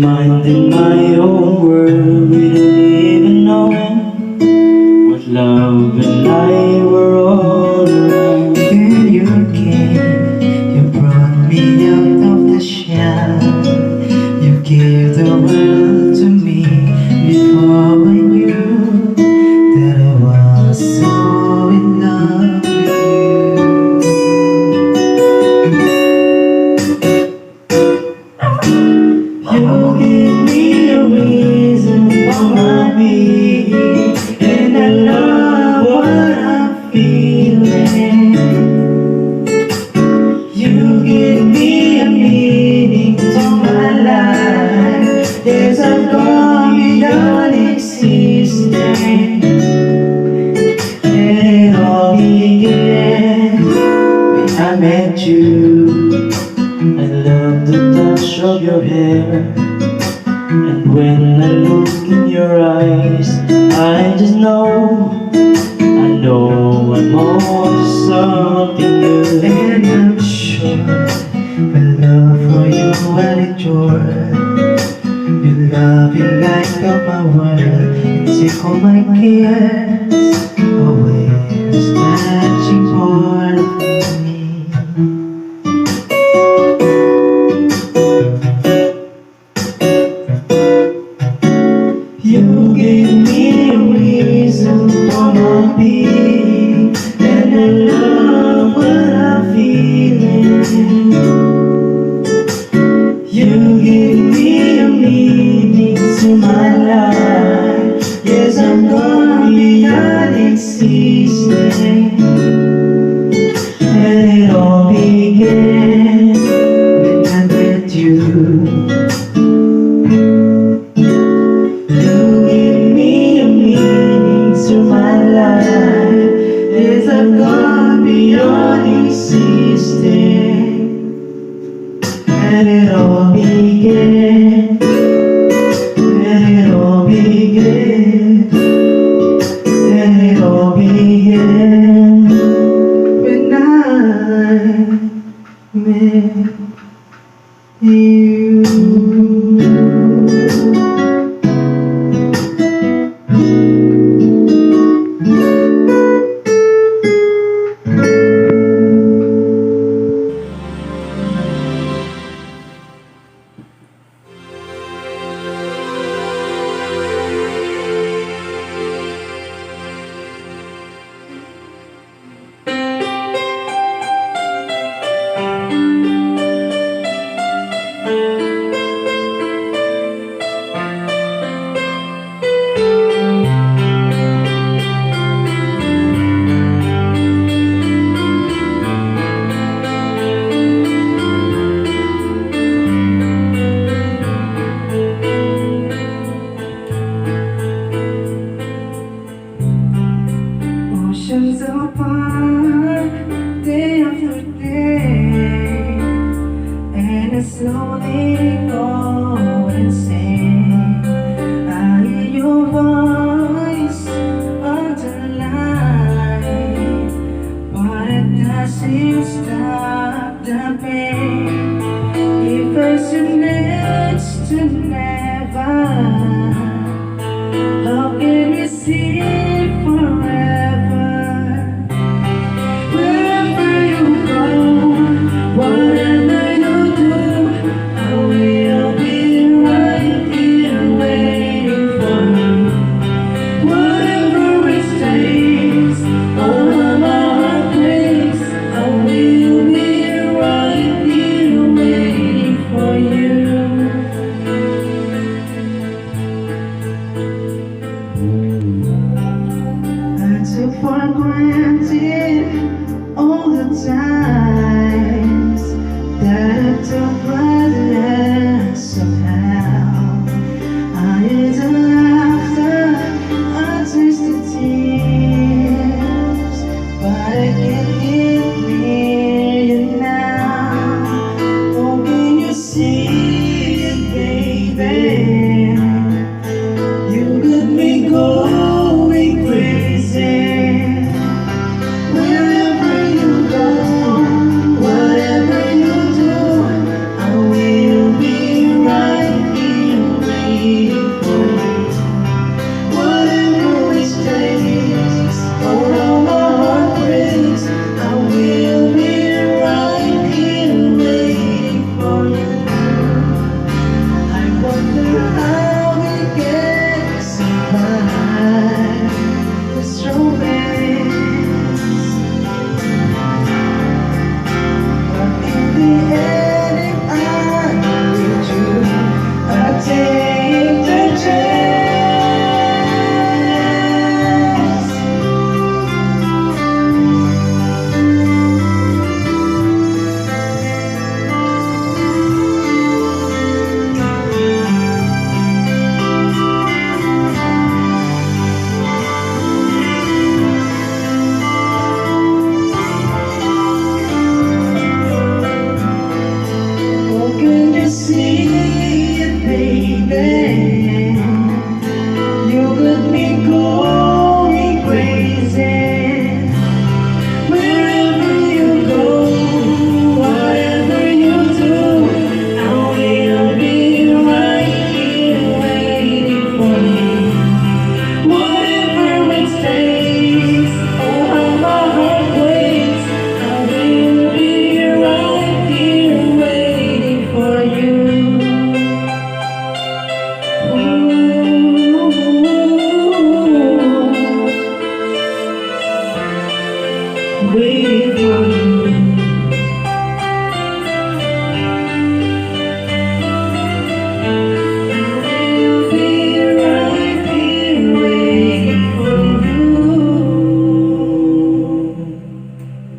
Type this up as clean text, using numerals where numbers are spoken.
minding my own world without even knowing what love and light were all around. When you came, you brought me out of the shell. You gave the world to me before I knew that I was so in love with you. You gave me a reason for my being, and I love what I'm feeling. You give me a meaning to my life. There's a God beyond existing. And it all began when I met you. I love the touch of your hair, and when I look in your eyes, I just know, I know I'm on to something new. And I'm sure my love for you will endure. Your loving light of my world, and take all my cares away, snatching part of me. You gave me a reason for my being, and I love what I'm feeling. You give me a meaning to my life. Yes, I'm gone beyond existing. And it all began when I met you. You give me a meaning to my life. Yes, I've gone beyond existing. And it all began, and it all began, and it all began when I met you. Oceans apart, day after day, and I slowly go insane. I hear your voice underline, but it doesn't stop the pain. It feels next to never. How can we see forever? Wherever you go, whatever you do, I will be right here waiting for you. Whatever it takes, all of my heart breaks, I will be right here waiting for you. I took for granted all the times that I took but somehow. I heard the laughter, I tasted tears, but I can't get near you now. Oh, can you see it, baby? You got me going crazy. Wherever you go, whatever you do, I will be right here. for you.